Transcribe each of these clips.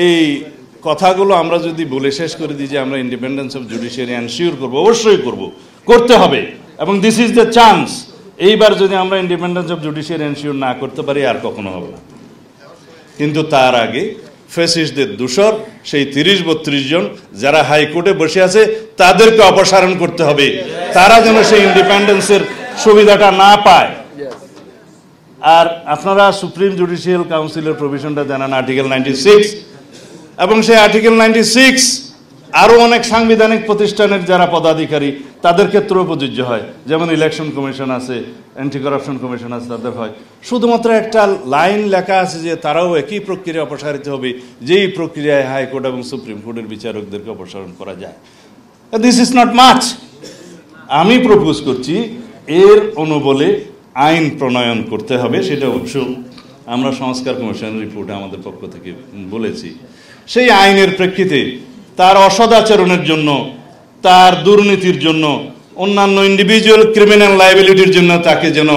এই কথাগুলো আমরা যদি বলে শেষ করে দিই যে আমরা ইন্ডিপেন্ডেন্স অফ জুডিশিয়ারি এনশিওর করবো, অবশ্যই করতে হবে, এবং দিস ইজ দ্য চান্স। এইবার যদি আমরা ইন্ডিপেন্ডেন্স অফ জুডিশিয়ারি এনশিওর না করতে পারি আর কখনো হবে না। কিন্তু তার আগে ফ্যাসিস্টদের দোসর সেই 30-32 জন যারা হাইকোর্টে বসে আছে তাদেরকে অপসারণ করতে হবে, তারা যেন সেই ইন্ডিপেন্ডেন্সের সুবিধাটা না পায়। আর আপনারা সুপ্রিম জুডিশিয়াল কাউন্সিলের প্রভিশনটা জানান, আর্টিকেল 96, এবং সেই আর্টিকেল 96 আরও অনেক সাংবিধানিক প্রতিষ্ঠানের যারা পদাধিকারী তাদের ক্ষেত্রেও প্রযোজ্য হয়, যেমন ইলেকশন কমিশন আছে, অ্যান্টি কারাপশন কমিশন আছে, তাদের হয়। শুধুমাত্র একটা লাইন লেখা আছে যে তারাও একই প্রক্রিয়া অপসারিত হবে, যেই প্রক্রিয়ায় হাইকোর্ট এবং সুপ্রিম কোর্টের বিচারকদেরকে অপসারণ করা যায়। This is not much. আমি প্রপোজ করছি এর অনুবলে আইন প্রণয়ন করতে হবে। সেটা অবশ্য আমরা সংস্কার কমিশনের রিপোর্টে আমাদের পক্ষ থেকে বলেছি। সেই আইনের প্রেক্ষিতে তার অসদাচরণের জন্য, তার দুর্নীতির জন্য, অন্যান্য ইন্ডিভিজুয়াল ক্রিমিনাল লায়াবিলিটির জন্য তাকে যেন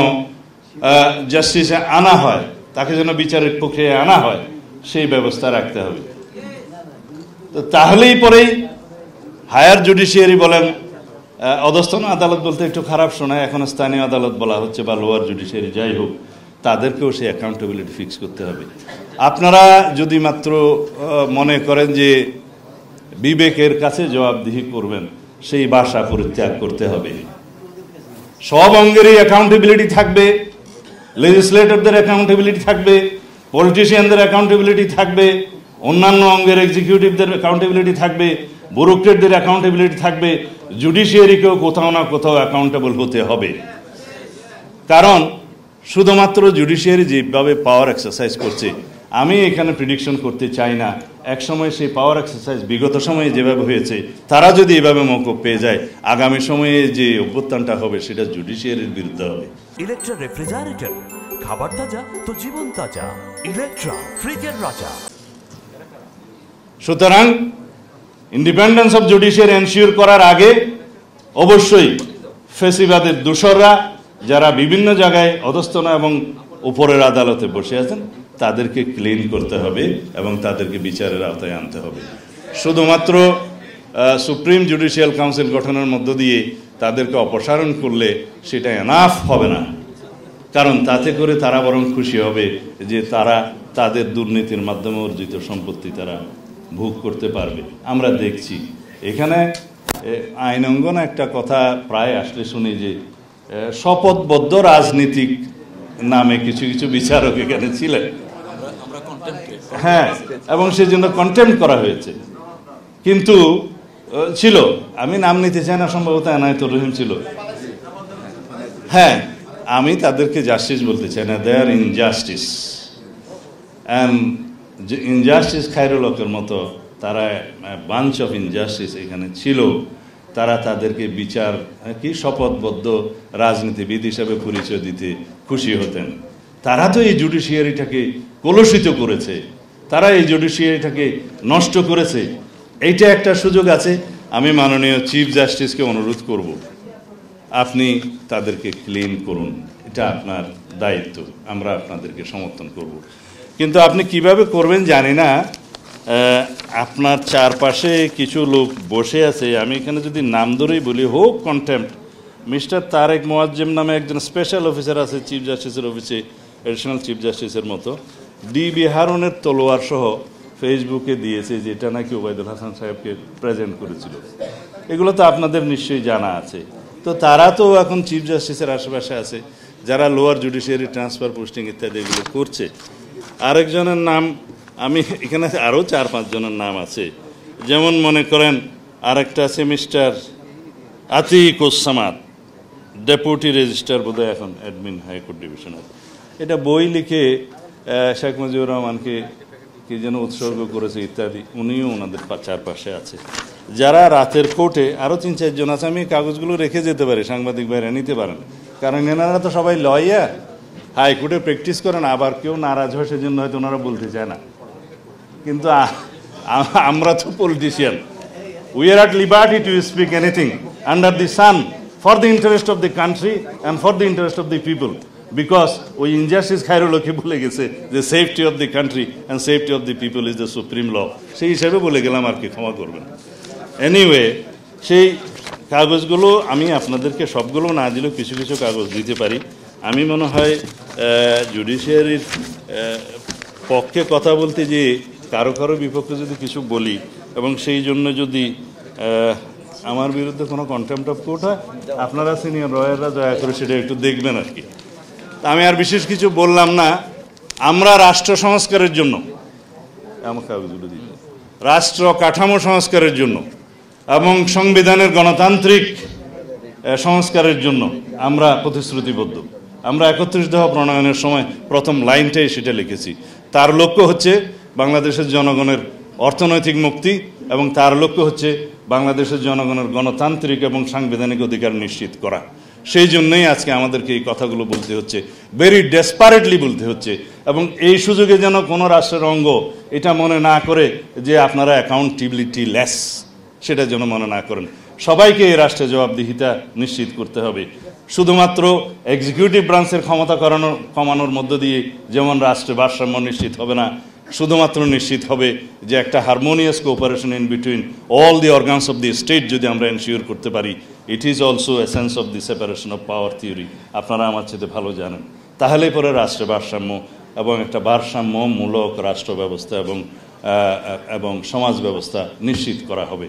জাস্টিসে আনা হয়, তাকে যেন বিচারের প্রক্রিয়ায় আনা হয়, সেই ব্যবস্থা রাখতে হবে। তো তাহলেই পরেই হায়ার জুডিশিয়ারি বলেন, অধস্তন আদালত বলতে একটু খারাপ শোনায়, এখন স্থানীয় আদালত বলা হচ্ছে, বা লোয়ার জুডিশিয়ারি, যাই হোক, তাদেরকেও সেই অ্যাকাউন্টেবিলিটি ফিক্স করতে হবে। আপনারা যদি মাত্র মনে করেন যে বিবেকের কাছে জবাবদিহি করবেন, সেই ভাষা পরিত্যাগ করতে হবে। সব অঙ্গেরই অ্যাকাউন্টেবিলিটি থাকবে, লেজিসলেটরদের অ্যাকাউন্টেবিলিটি থাকবে, পলিটিশিয়ানদের অ্যাকাউন্টেবিলিটি থাকবে, অন্যান্য অঙ্গের এক্সিকিউটিভদের অ্যাকাউন্টেবিলিটি থাকবে, ব্যুরোক্রেটদের অ্যাকাউন্টেবিলিটি থাকবে। জুডিশিয়ারিকেও কোথাও না কোথাও অ্যাকাউন্টেবল হতে হবে। কারণ শুধুমাত্র জুডিশিয়ারি যেভাবে পাওয়ার এক্সারসাইজ করছে, আমি এখানে প্রিডিকশন করতে চাই না একসময় সেই পাওয়ার এক্সারসাইজ বিগত সময়ে যেভাবে হয়েছে, তারা যদি এভাবে মওকুফ পেয়ে যায়, আগামী সময়ে যে অভ্যুত্থানটা হবে সেটা জুডিশিয়ারির বিরুদ্ধে হবে। ইলেকট্রা রেফ্রিজারেটর, খাবার তাজা তো জীবন তাজা। ইলেকট্রা, ফ্রিজের রাজা। সুতরাং ইন্ডিপেন্ডেন্স অফ জুডিশিয়ারি এনশিওর করার আগে অবশ্যই ফ্যাসিবাদের দোসররা যারা বিভিন্ন জায়গায় অধস্তন এবং উপরের আদালতে বসে আছেন তাদেরকে ক্লিন করতে হবে এবং তাদেরকে বিচারের আওতায় আনতে হবে। শুধুমাত্র সুপ্রিম জুডিশিয়াল কাউন্সিল গঠনের মধ্য দিয়ে তাদেরকে অপসারণ করলে সেটা এনাফ হবে না। কারণ তাতে করে তারা বরং খুশি হবে যে তারা তাদের দুর্নীতির মাধ্যমে অর্জিত সম্পত্তি তারা ভোগ করতে পারবে। আমরা দেখছি এখানে আইন অঙ্গনে একটা কথা প্রায় আসলে শুনি যে শপথবদ্ধ রাজনীতিক নামে কিছু কিছু বিচারক এখানে ছিলেন, হ্যাঁ, এবং সেজন্য কন্টেম্প করা হয়েছে। কিন্তু ছিল, আমি নাম নিতে চাই না, সম্ভবত এনায়েতুর রহিম ছিল। হ্যাঁ, আমি তাদেরকে জাস্টিস বলতে চাই না, দে আর ইনজাস্টিস। অ্যান্ড ইনজাস্টিস খায়রুল হকের মতো তারা বাঞ্চ অফ ইনজাস্টিস এখানে ছিল। তারা তাদেরকে বিচার কি শপথবদ্ধ রাজনীতিবিদ হিসাবে পরিচয় দিতে খুশি হতেন। তারা তো এই জুডিশিয়ারিটাকে কলুষিত করেছে, তারা এই জুডিশিয়ারিটাকে নষ্ট করেছে। এইটা একটা সুযোগ আছে। আমি মাননীয় চিফ জাস্টিসকে অনুরোধ করব, আপনি তাদেরকে ক্লিন করুন, এটা আপনার দায়িত্ব, আমরা আপনাদেরকে সমর্থন করব। কিন্তু আপনি কিভাবে করবেন জানি না। আপনার চারপাশে কিছু লোক বসে আছে, আমি এখানে যদি নাম ধরেই বলি, হোক কন্টেম্প্ট, মিস্টার তারেক মোয়াজ্জেম নামে একজন স্পেশাল অফিসার আছে চিফ জাস্টিসের অফিসে, এডিশনাল চিফ জাস্টিসের মতো, ডিবি হারুনের তলোয়ার সহ ফেসবুকে দিয়েছে যেটা নাকি ওবায়দুল হাসান সাহেবকে প্রেজেন্ট করেছিল। এগুলো তো আপনাদের নিশ্চয়ই জানা আছে। তো তারা তো এখন চিফ জাস্টিসের আশেপাশে আছে, যারা লোয়ার জুডিশিয়ারি ট্রান্সফার পোস্টিং ইত্যাদি এগুলো করছে। আরেকজনের নাম, আমি এখানে আরও 4-5 জনের নাম আছে। যেমন মনে করেন আরেকটা আছে মিস্টার আতিকুজ্জামান, ডেপুটি রেজিস্ট্রার বোধহয় এখন অ্যাডমিন হাইকোর্ট ডিভিশনাল। এটা বই লিখে শেখ মুজিবুর রহমানকে কি যেন উৎসর্গ করেছে ইত্যাদি, উনিও ওনাদের চারপাশে আছে। যারা রাতের কোর্টে আরও 3-4 জন আছে, আমি কাগজগুলো রেখে যেতে পারি, সাংবাদিক ভাইরা নিতে পারেন, কারণ এনারা তো সবাই লয়ার, হাইকোর্টে প্র্যাকটিস করেন। আবার কেউ নারাজ হয় সেজন্য হয়তো ওনারা বলতে চায় না, কিন্তু আমরা তো politician, we are at liberty to speak anything under the sun for the interest of the country and for the interest of the people. Because ওই ইনজাস্টিস খায়রুলকে বলে গেছে যে safety of the country and safety of the people is the supreme law, সেই হিসাবে বলে গেলাম আর কি, ক্ষমা করবেন। এনিওয়ে, সেই কাগজগুলো আমি আপনাদেরকে সবগুলো না দিলেও কিছু কিছু কাগজ দিতে পারি। আমি মনে হয় জুডিশিয়ারির পক্ষে কথা বলতে যে কারো কারো বিপক্ষে যদি কিছু বলি এবং সেই জন্য যদি আমার বিরুদ্ধে কোনো কন্টেম্পট অফ কোর্ট হয়, আপনারা সিনিয়র লয়াররা দয়া করে সেটা একটু দেখবেন আর কি। তা আমি আর বিশেষ কিছু বললাম না। আমরা রাষ্ট্র সংস্কারের জন্য, আমার কাগজগুলো দিই, রাষ্ট্র কাঠামো সংস্কারের জন্য এবং সংবিধানের গণতান্ত্রিক সংস্কারের জন্য আমরা প্রতিশ্রুতিবদ্ধ। আমরা 31 দফা প্রণয়নের সময় প্রথম লাইনটাই সেটা লিখেছি। তার লক্ষ্য হচ্ছে বাংলাদেশের জনগণের অর্থনৈতিক মুক্তি এবং তার লক্ষ্য হচ্ছে বাংলাদেশের জনগণের গণতান্ত্রিক এবং সাংবিধানিক অধিকার নিশ্চিত করা। সেই জন্যই আজকে আমাদেরকে এই কথাগুলো বলতে হচ্ছে, ভেরি ডেসপারেটলি বলতে হচ্ছে। এবং এই সুযোগে যেন কোনো রাষ্ট্রের অঙ্গ এটা মনে না করে যে আপনারা অ্যাকাউন্টেবিলিটি লেস, সেটা যেন মনে না করেন। সবাইকে এই রাষ্ট্রে জবাবদিহিতা নিশ্চিত করতে হবে। শুধুমাত্র এক্সিকিউটিভ ব্রাঞ্চের ক্ষমতা কমানোর মধ্য দিয়ে যেমন রাষ্ট্রে ভারসাম্য নিশ্চিত হবে না, শুধুমাত্র নিশ্চিত হবে যে একটা harmonious cooperation in between all the organs of the state যদি আমরা এনশিওর করতে পারি। It is also essence of the separation of power theory, আপনারা আমার চেয়ে ভালো জানেন। তাহলেই পরে রাষ্ট্রে ভারসাম্য এবং একটা ভারসাম্যমূলক রাষ্ট্র ব্যবস্থা এবং সমাজ ব্যবস্থা নিশ্চিত করা হবে।